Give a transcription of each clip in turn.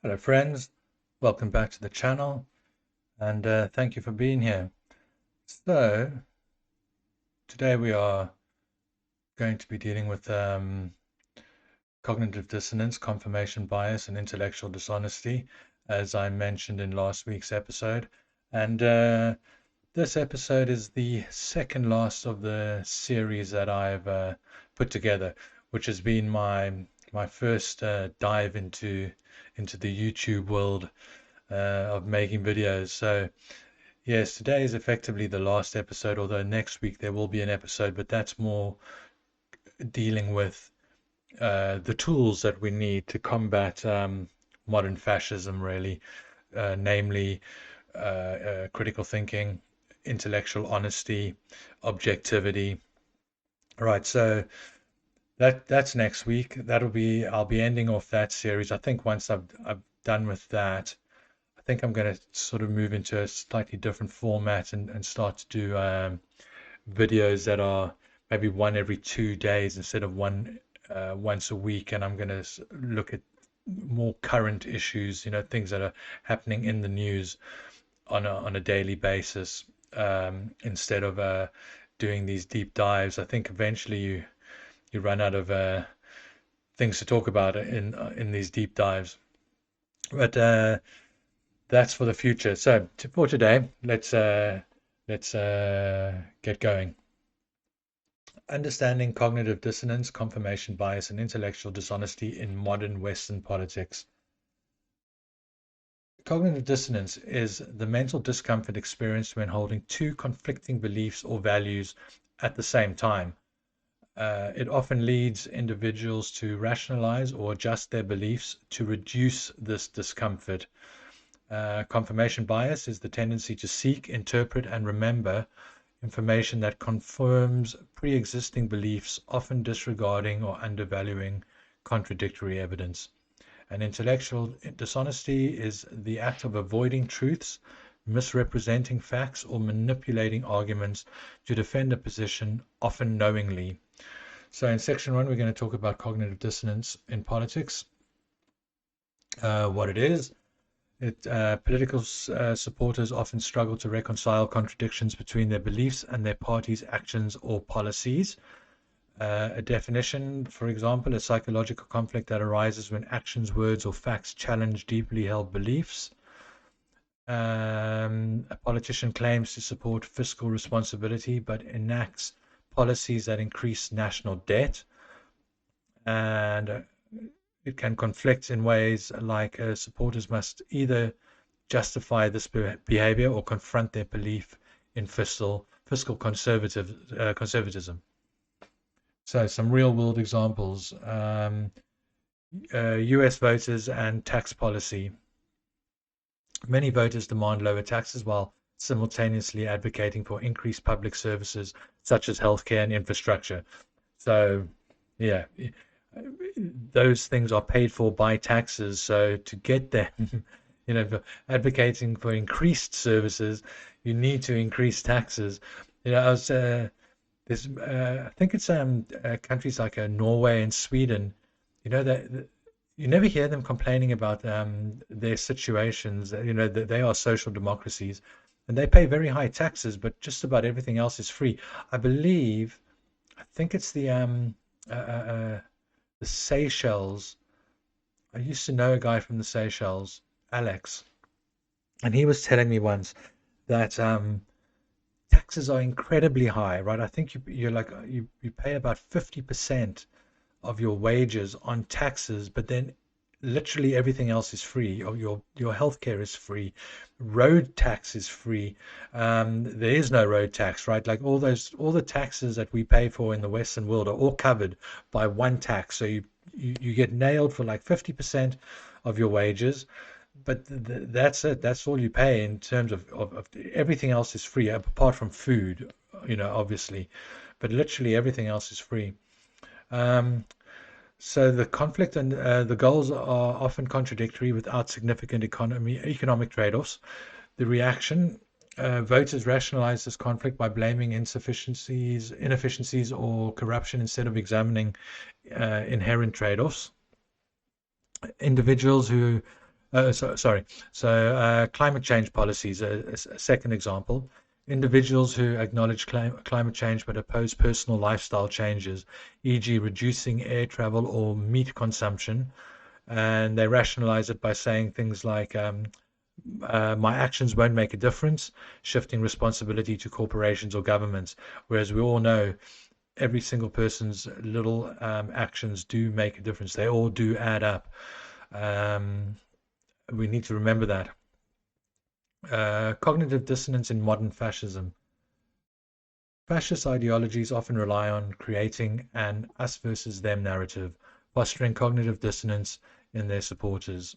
Hello friends, welcome back to the channel and thank you for being here. So today we are going to be dealing with cognitive dissonance, confirmation bias and intellectual dishonesty, as I mentioned in last week's episode. And this episode is the second last of the series that I've put together, which has been my first dive into the YouTube world of making videos. So yes, today is effectively the last episode, although next week there will be an episode, but that's more dealing with the tools that we need to combat modern fascism, really, namely critical thinking, intellectual honesty, objectivity. Right, so that's next week. I'll be ending off that series. I think once I've done with that, I think I'm going to sort of move into a slightly different format and start to do videos that are maybe one every 2 days instead of one once a week. And I'm going to look at more current issues, things that are happening in the news on a daily basis, instead of doing these deep dives. I think eventually you run out of things to talk about in these deep dives. But that's for the future. So for today, let's get going. Understanding cognitive dissonance, confirmation bias, and intellectual dishonesty in modern Western politics. Cognitive dissonance is the mental discomfort experienced when holding two conflicting beliefs or values at the same time. It often leads individuals to rationalize or adjust their beliefs to reduce this discomfort. Confirmation bias is the tendency to seek, interpret, and remember information that confirms pre-existing beliefs, often disregarding or undervaluing contradictory evidence. And intellectual dishonesty is the act of avoiding truths, misrepresenting facts, or manipulating arguments to defend a position, often knowingly. So in section 1, we're going to talk about cognitive dissonance in politics, what it is. Political supporters often struggle to reconcile contradictions between their beliefs and their party's actions or policies. A definition, for example, a psychological conflict that arises when actions, words, or facts challenge deeply held beliefs. A politician claims to support fiscal responsibility but enacts policies that increase national debt. And it can conflict in ways like supporters must either justify this behavior or confront their belief in fiscal conservatism. So some real world examples: US voters and tax policy. Many voters demand lower taxes while simultaneously advocating for increased public services such as healthcare and infrastructure. So, yeah, those things are paid for by taxes. So to get them, advocating for increased services, you need to increase taxes. I was I think it's countries like Norway and Sweden. That you never hear them complaining about their situations. That they are social democracies, and they pay very high taxes, but just about everything else is free. I think it's the Seychelles. I used to know a guy from the Seychelles, Alex, and he was telling me once that taxes are incredibly high, right? I think you pay about 50% of your wages on taxes, but then literally everything else is free. Your healthcare is free, road tax is free. There is no road tax, right? Like all the taxes that we pay for in the Western world are all covered by one tax. So you get nailed for like 50% of your wages, but that's it. That's all you pay in terms of everything else is free apart from food, obviously, but literally everything else is free. Um, so the conflict and the goals are often contradictory without significant economic trade-offs. The reaction, voters rationalize this conflict by blaming inefficiencies, or corruption instead of examining inherent trade-offs. Individuals who Sorry. So, climate change policies, a second example. Individuals who acknowledge climate change but oppose personal lifestyle changes, e.g., reducing air travel or meat consumption, and they rationalize it by saying things like, my actions won't make a difference, shifting responsibility to corporations or governments. Whereas we all know every single person's little actions do make a difference. They all do add up. Um, we need to remember that. Cognitive dissonance in modern fascism. Fascist ideologies often rely on creating an us versus them narrative, fostering cognitive dissonance in their supporters.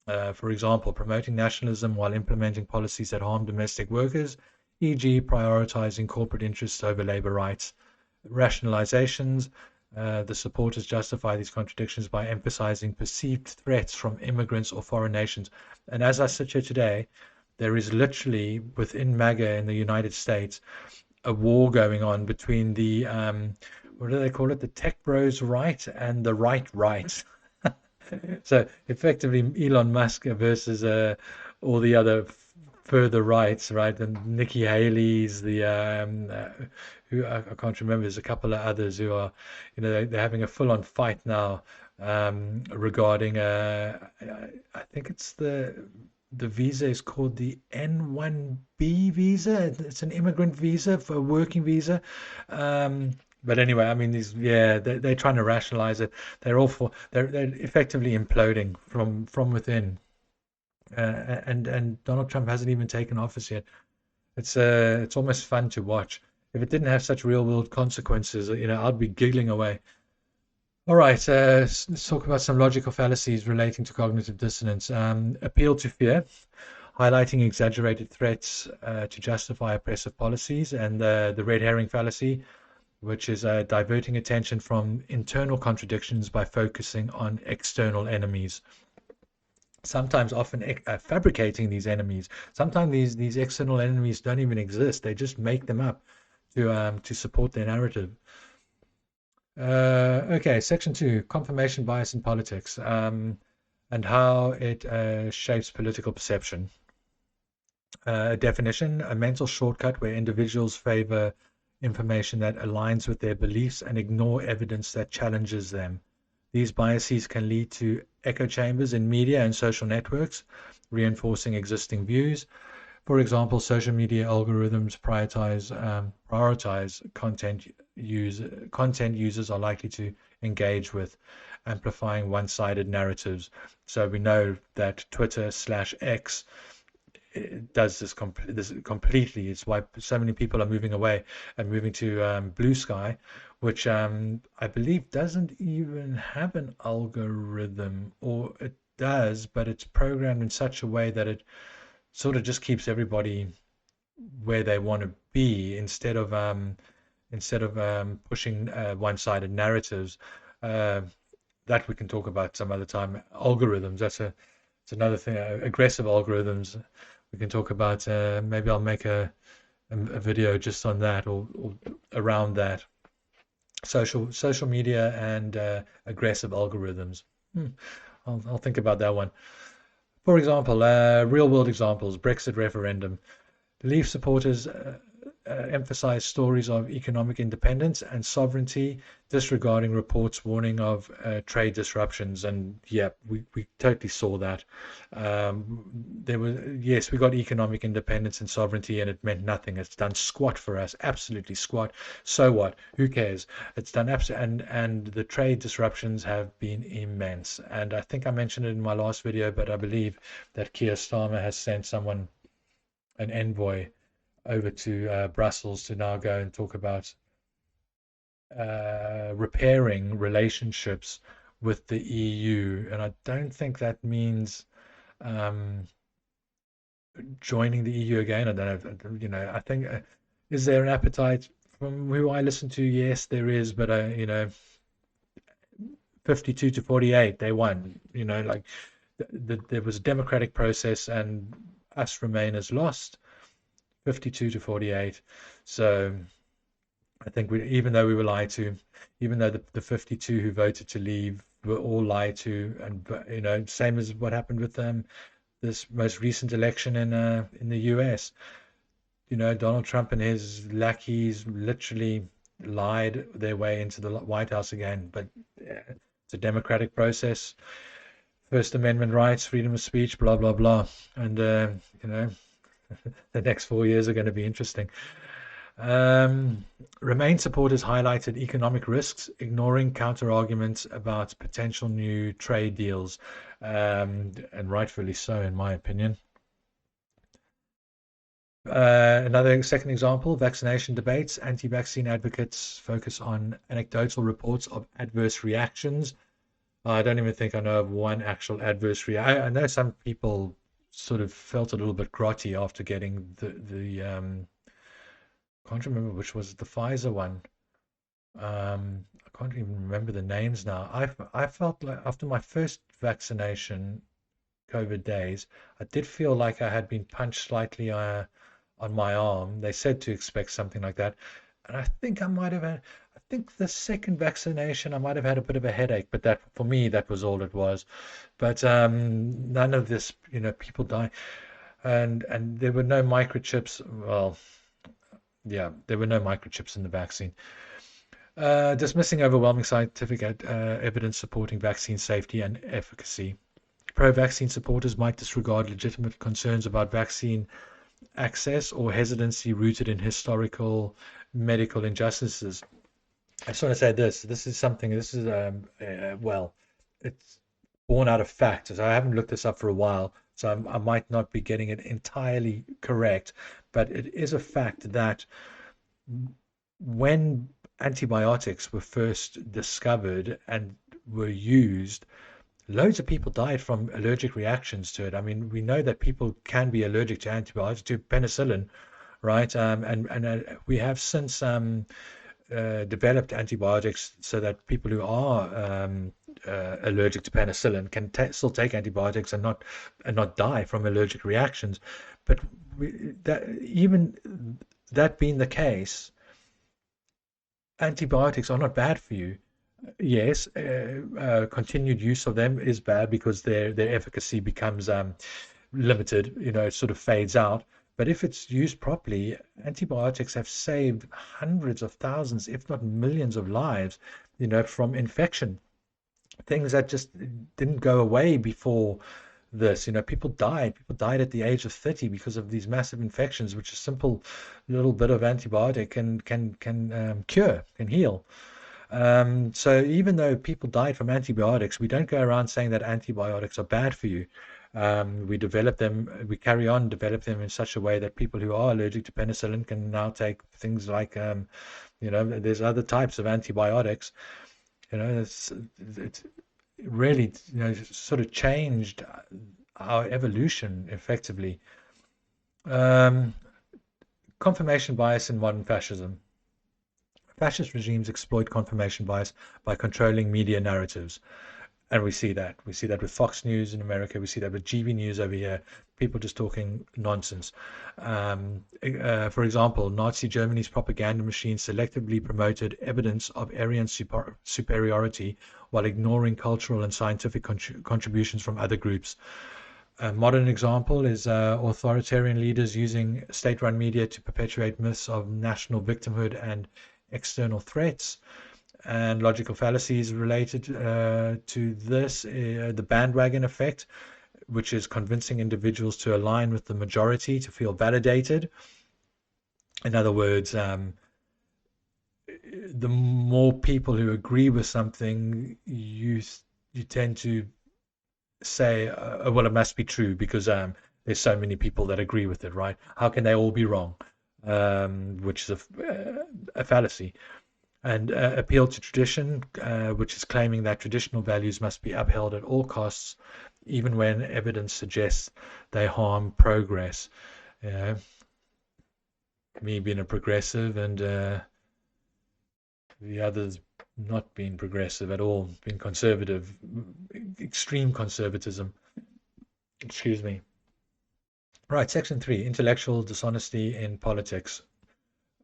For example, promoting nationalism while implementing policies that harm domestic workers, e.g., prioritizing corporate interests over labor rights. Rationalizations. The supporters justify these contradictions by emphasizing perceived threats from immigrants or foreign nations. And as I sit here today, there is literally within MAGA in the United States a war going on between the what do they call it? The tech bros right and the right. So effectively, Elon Musk versus all the other further rights, right? And Nikki Haley's the who I can't remember. There's a couple of others who are, they're having a full-on fight now regarding I think it's the visa is called the N1B visa. It's an immigrant visa for a working visa. Um, but anyway, I mean, yeah, they're trying to rationalize it. They're effectively imploding from within. And Donald Trump hasn't even taken office yet. It's almost fun to watch. If it didn't have such real world consequences, I'd be giggling away. All right, let's talk about some logical fallacies relating to cognitive dissonance. Appeal to fear, highlighting exaggerated threats to justify oppressive policies, and the red herring fallacy, which is diverting attention from internal contradictions by focusing on external enemies. Sometimes, often fabricating these enemies. Sometimes these external enemies don't even exist. They just make them up to support their narrative. Okay, section two, confirmation bias in politics, and how it shapes political perception. Definition, a mental shortcut where individuals favor information that aligns with their beliefs and ignore evidence that challenges them. These biases can lead to echo chambers in media and social networks, reinforcing existing views. For example, social media algorithms prioritize content users are likely to engage with, amplifying one-sided narratives. So we know that Twitter/X does this completely. It's why so many people are moving away and moving to Blue Sky, which I believe doesn't even have an algorithm, or it does, but it's programmed in such a way that it sort of just keeps everybody where they want to be instead of pushing one-sided narratives. Uh, that we can talk about some other time. Algorithms. It's another thing. Aggressive algorithms. We can talk about. Maybe I'll make a video just on that or around that. Social media and aggressive algorithms. I'll think about that one. For example, real world examples, Brexit referendum. Leave supporters emphasize stories of economic independence and sovereignty, disregarding reports warning of trade disruptions. And yeah, we totally saw that. Yes, we got economic independence and sovereignty, and it meant nothing. It's done squat for us, absolutely squat. So what? Who cares? It's done absolutely, and the trade disruptions have been immense. And I think I mentioned it in my last video, but I believe that Keir Starmer has sent someone, an envoy, over to Brussels to now go and talk about repairing relationships with the EU. And I don't think that means um, joining the EU again. I don't know. I think, is there an appetite from who I listen to? Yes, there is. But, 52 to 48, they won. Like there was a democratic process and us Remainers lost 52 to 48. So I think even though we were lied to, even though the 52 who voted to leave were all lied to, and same as what happened with this most recent election in the US. Donald Trump and his lackeys literally lied their way into the White House again. But it's a democratic process, First Amendment rights, freedom of speech, blah blah blah, and you know the next 4 years are going to be interesting. Um, Remain supporters highlighted economic risks, ignoring counter-arguments about potential new trade deals, and rightfully so, in my opinion. Another second example, vaccination debates. Anti-vaccine advocates focus on anecdotal reports of adverse reactions. I don't even think I know of one actual adverse reaction. I know some people sort of felt a little bit grotty after getting the can't remember which was the Pfizer one. I can't even remember the names now. I felt like after my first vaccination, COVID days, I did feel like I had been punched slightly on my arm. They said to expect something like that. And I think I might have had, I think the second vaccination, I might have had a bit of a headache, but that for me, that was all it was. But none of this, people die. And there were no microchips. Well, yeah, there were no microchips in the vaccine. Dismissing overwhelming scientific evidence supporting vaccine safety and efficacy. Pro-vaccine supporters might disregard legitimate concerns about vaccine access or hesitancy rooted in historical medical injustices. I just want to say this. This is, well, it's born out of fact. So I haven't looked this up for a while, so I might not be getting it entirely correct, but it is a fact that when antibiotics were first discovered and were used, loads of people died from allergic reactions to it. I mean, we know that people can be allergic to antibiotics, to penicillin, right? And we have since developed antibiotics so that people who are allergic to penicillin can still take antibiotics and not die from allergic reactions. But even that being the case, antibiotics are not bad for you. Yes, continued use of them is bad because their efficacy becomes limited, it sort of fades out. But if it's used properly, antibiotics have saved hundreds of thousands, if not millions of lives, from infection. Things that just didn't go away before this. People died. People died at the age of 30 because of these massive infections, which a simple little bit of antibiotic can cure, can heal. So even though people died from antibiotics, we don't go around saying that antibiotics are bad for you. We carry on develop them in such a way that people who are allergic to penicillin can now take things like, there's other types of antibiotics. It's really, sort of changed our evolution effectively. Um, Confirmation bias in modern fascism. Fascist regimes exploit confirmation bias by controlling media narratives. And we see that. We see that with Fox News in America. We see that with GB News over here. People just talking nonsense. For example, Nazi Germany's propaganda machine selectively promoted evidence of Aryan superiority while ignoring cultural and scientific contributions from other groups. A modern example is authoritarian leaders using state-run media to perpetuate myths of national victimhood and external threats. And logical fallacies related to this, the bandwagon effect, which is convincing individuals to align with the majority to feel validated. In other words, the more people who agree with something, you tend to say, well, it must be true because there's so many people that agree with it, right? How can they all be wrong? Which is a fallacy. And appeal to tradition, which is claiming that traditional values must be upheld at all costs, even when evidence suggests they harm progress. Me being a progressive and the others not being progressive at all, being conservative, extreme conservatism. Excuse me. Right, section 3, intellectual dishonesty in politics.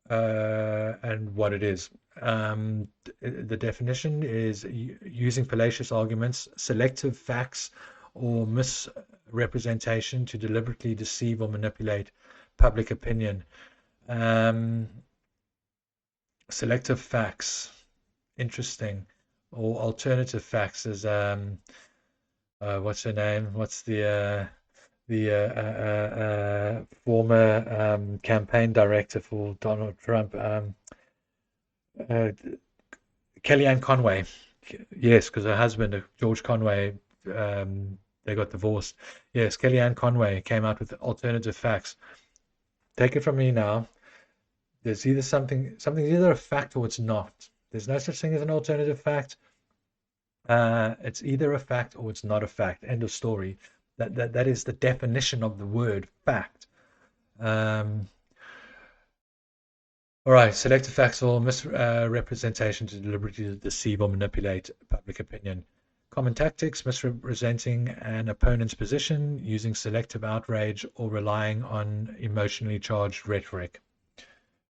and what it is. The definition is using fallacious arguments, selective facts, or misrepresentation to deliberately deceive or manipulate public opinion. Um, Selective facts, interesting, or alternative facts is what's her name? What's the former campaign director for Donald Trump? Uh, Kellyanne Conway. Yes, because her husband, George Conway, they got divorced. Yes, Kellyanne Conway came out with alternative facts. Take it from me now. There's either something's either a fact or it's not. There's no such thing as an alternative fact. It's either a fact or it's not a fact. End of story. That is the definition of the word fact. Um, all right, selective facts or misrepresentation to deliberately deceive or manipulate public opinion. Common tactics: misrepresenting an opponent's position, using selective outrage, or relying on emotionally charged rhetoric.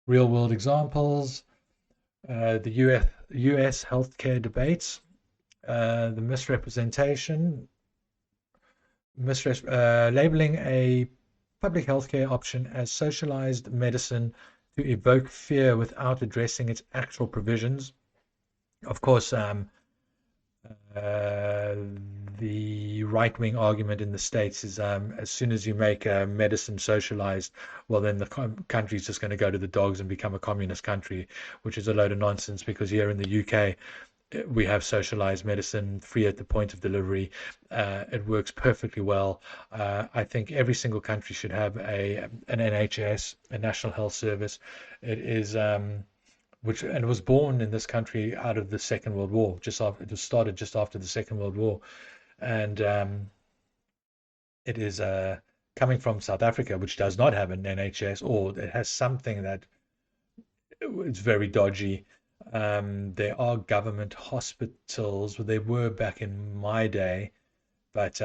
Real world examples: the US healthcare debates, the labeling a public healthcare option as socialized medicine to evoke fear without addressing its actual provisions. Of course, uh, the right-wing argument in the States is as soon as you make medicine socialized, well, then the country's just going to go to the dogs and become a communist country, which is a load of nonsense because here in the UK, we have socialized medicine free at the point of delivery. It works perfectly well. I think every single country should have an NHS, a National Health Service. It is which and it was born in this country out of the Second World War. Just after it was started just after the Second World War, and it is coming from South Africa, which does not have an NHS, or it has something that it's very dodgy. There are government hospitals, well, they were back in my day, but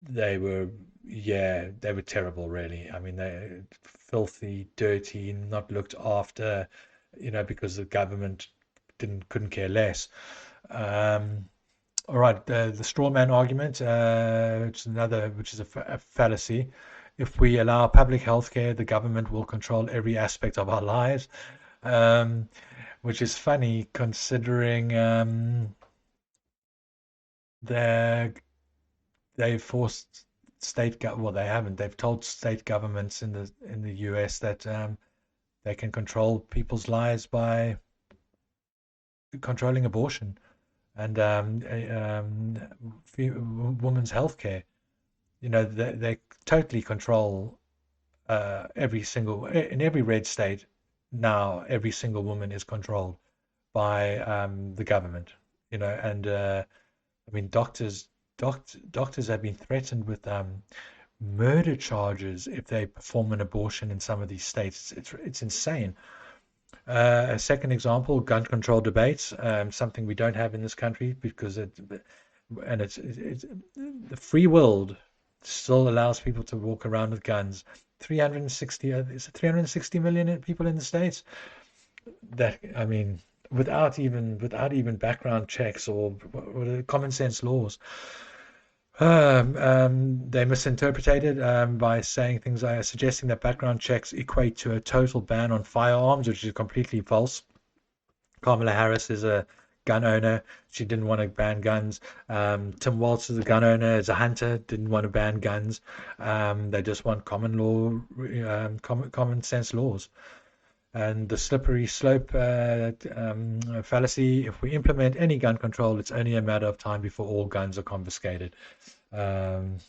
they were, yeah, they were terrible, really. I mean, they filthy, dirty, not looked after, because the government couldn't care less. Um, all right, the straw man argument, which is a fallacy. If we allow public health care, the government will control every aspect of our lives. Um, which is funny considering they they've forced well, they haven't. They've told state governments in the US that they can control people's lives by controlling abortion and women's health care. They totally control in every red state now. Every single woman is controlled by the government. And I mean, doctors have been threatened with murder charges if they perform an abortion in some of these states. It's insane. A second example, gun control debates, something we don't have in this country because it's the free world still allows people to walk around with guns. 360 is it 360 million people in the states? That, I mean, without even background checks or common sense laws. They misinterpreted by saying things like suggesting that background checks equate to a total ban on firearms, which is completely false. Kamala Harris is a gun owner. She didn't want to ban guns. Tim Walz is a gun owner, is a hunter, didn't want to ban guns. They just want common law, common sense laws. And the slippery slope fallacy: if we implement any gun control, it's only a matter of time before all guns are confiscated. Um,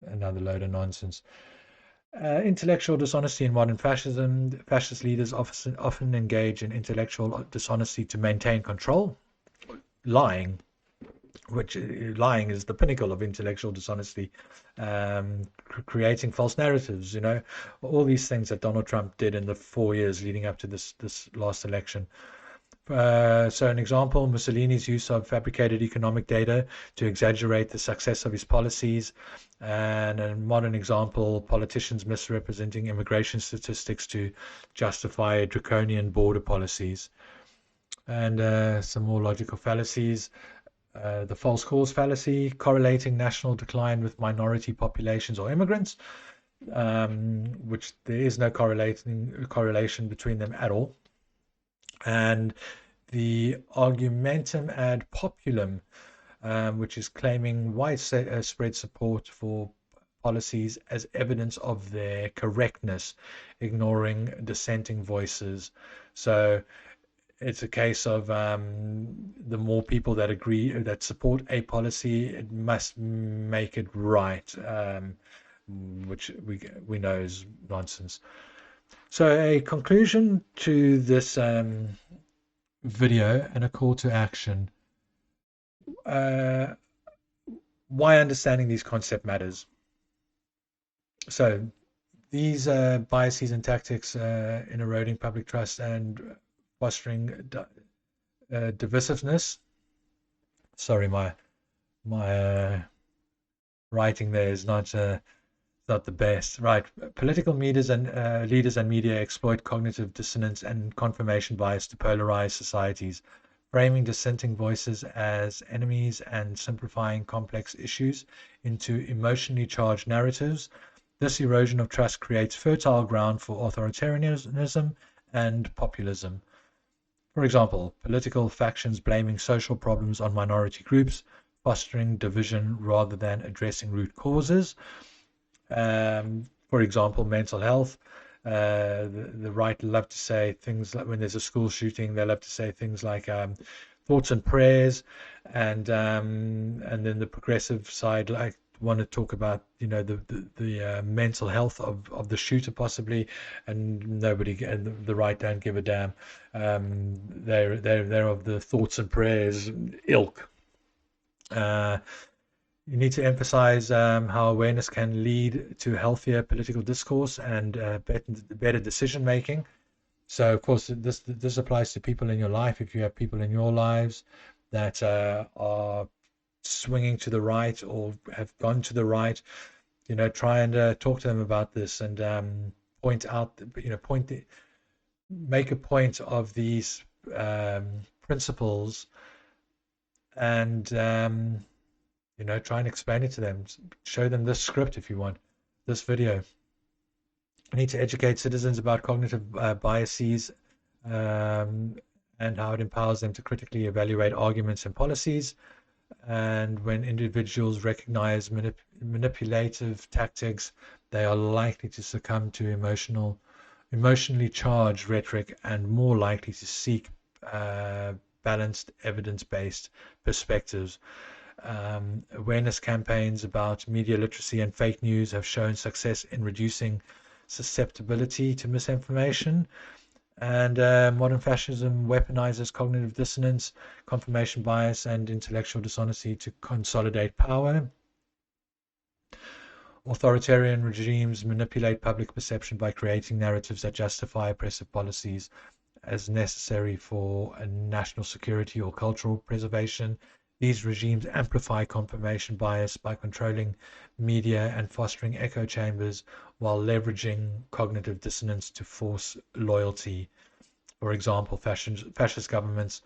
Another load of nonsense. Intellectual dishonesty in modern fascism. Fascist leaders often engage in intellectual dishonesty to maintain control. Lying, which lying is the pinnacle of intellectual dishonesty, creating false narratives, all these things that Donald Trump did in the 4 years leading up to this last election. So an example, Mussolini's use of fabricated economic data to exaggerate the success of his policies. And a modern example, politicians misrepresenting immigration statistics to justify draconian border policies. And some more logical fallacies. The false cause fallacy, correlating national decline with minority populations or immigrants, which there is no correlation between them at all. And the argumentum ad populum, which is claiming widespread support for policies as evidence of their correctness, ignoring dissenting voices. So it's a case of the more people that agree, that support a policy, it must make it right, which we know is nonsense. So a conclusion to this video and a call to action. Why understanding these concepts matters. So these biases and tactics in eroding public trust and fostering divisiveness. Sorry, my writing there is not the best. Right, political leaders and media exploit cognitive dissonance and confirmation bias to polarize societies, framing dissenting voices as enemies and simplifying complex issues into emotionally charged narratives. This erosion of trust creates fertile ground for authoritarianism and populism. For example, political factions blaming social problems on minority groups, fostering division rather than addressing root causes. For example, mental health. The right love to say things like, when there's a school shooting, they love to say things like thoughts and prayers, and then the progressive side like want to talk about the mental health of the shooter possibly, and nobody and the right don't give a damn. They're of the thoughts and prayers ilk. You need to emphasize how awareness can lead to healthier political discourse and better decision making. So, of course, this applies to people in your life. If you have people in your lives that are swinging to the right or have gone to the right, try and talk to them about this and point out, make a point of these principles and try and explain it to them. Show them this script if you want, this video. You need to educate citizens about cognitive biases and how it empowers them to critically evaluate arguments and policies. And when individuals recognize manipulative tactics, they are likely to succumb to emotionally charged rhetoric and more likely to seek balanced, evidence-based perspectives. Awareness campaigns about media literacy and fake news have shown success in reducing susceptibility to misinformation. And modern fascism weaponizes cognitive dissonance, confirmation bias, and intellectual dishonesty to consolidate power. Authoritarian regimes manipulate public perception by creating narratives that justify oppressive policies as necessary for national security or cultural preservation. These regimes amplify confirmation bias by controlling media and fostering echo chambers while leveraging cognitive dissonance to force loyalty. For example, fascist governments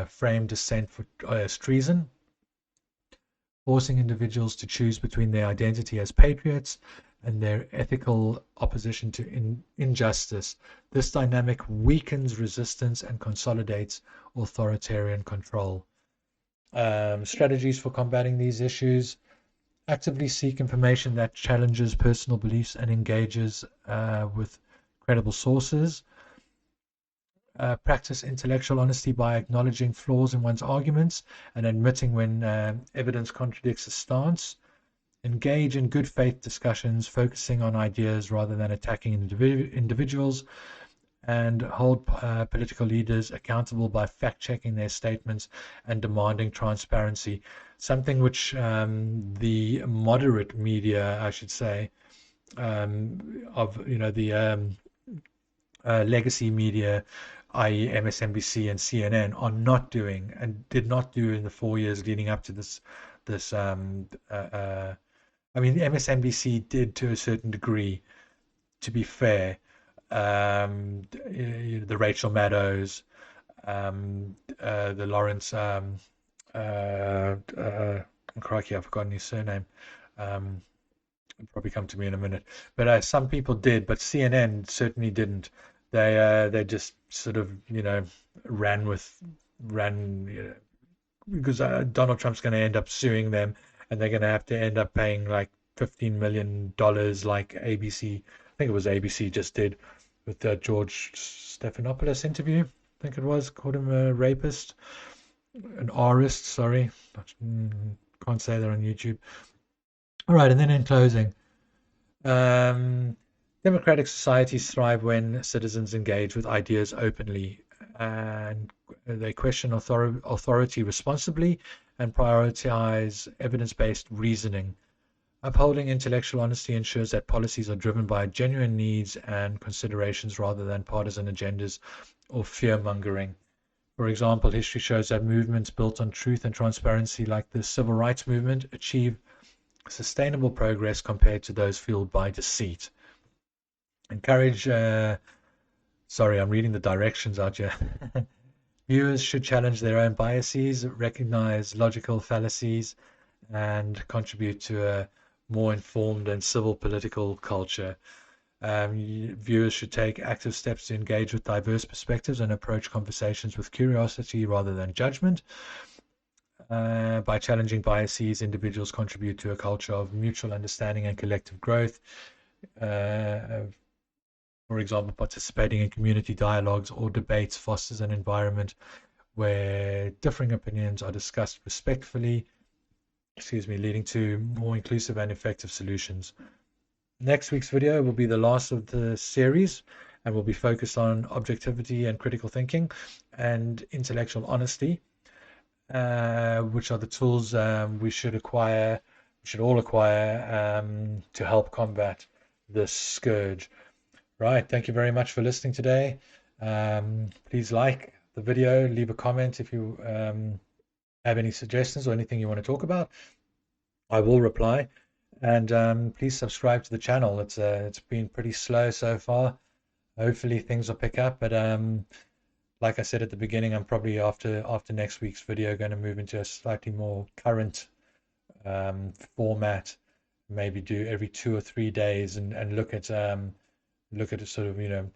frame dissent as treason, forcing individuals to choose between their identity as patriots and their ethical opposition to injustice. This dynamic weakens resistance and consolidates authoritarian control. Strategies for combating these issues: actively seek information that challenges personal beliefs and engages with credible sources. Practice intellectual honesty by acknowledging flaws in one's arguments and admitting when evidence contradicts a stance. Engage in good faith discussions, focusing on ideas rather than attacking individuals. And hold political leaders accountable by fact-checking their statements and demanding transparency, something which the moderate media, I should say, of the legacy media i.e. MSNBC and CNN, are not doing and did not do in the 4 years leading up to this I mean, MSNBC did to a certain degree, to be fair. The Rachel Maddows, the Lawrence, crikey, I've forgotten his surname. It'll probably come to me in a minute. But some people did, but CNN certainly didn't. They just sort of ran because Donald Trump's going to end up suing them, and they're going to have to end up paying like $15 million, like ABC. I think it was ABC just did with the George Stephanopoulos interview. I think it was, called him a rapist, an arist. Sorry, can't say that on YouTube. All right, and then in closing, democratic societies thrive when citizens engage with ideas openly, and they question authority responsibly and prioritize evidence-based reasoning. Upholding intellectual honesty ensures that policies are driven by genuine needs and considerations rather than partisan agendas or fear-mongering. For example, history shows that movements built on truth and transparency, like the civil rights movement, achieve sustainable progress compared to those fueled by deceit. Encourage, sorry, I'm reading the directions out here. Viewers should challenge their own biases, recognize logical fallacies, and contribute to a more informed and civil political culture. Viewers should take active steps to engage with diverse perspectives and approach conversations with curiosity rather than judgment. By challenging biases, individuals contribute to a culture of mutual understanding and collective growth. For example, participating in community dialogues or debates fosters an environment where differing opinions are discussed respectfully, leading to more inclusive and effective solutions. Next week's video will be the last of the series and will be focused on objectivity and critical thinking and intellectual honesty, which are the tools we should all acquire to help combat this scourge. Right, thank you very much for listening today. Please like the video, leave a comment if you have any suggestions or anything you want to talk about. I will reply. And please subscribe to the channel. It's been pretty slow so far. Hopefully things will pick up, but like I said at the beginning, I'm probably after next week's video going to move into a slightly more current format. Maybe do every 2 or 3 days and look at a sort of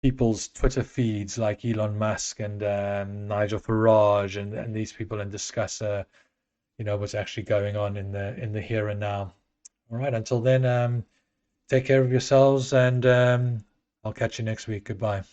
people's Twitter feeds like Elon Musk and Nigel Farage and these people, and discuss what's actually going on in the here and now. All right, until then, take care of yourselves, and I'll catch you next week. Goodbye.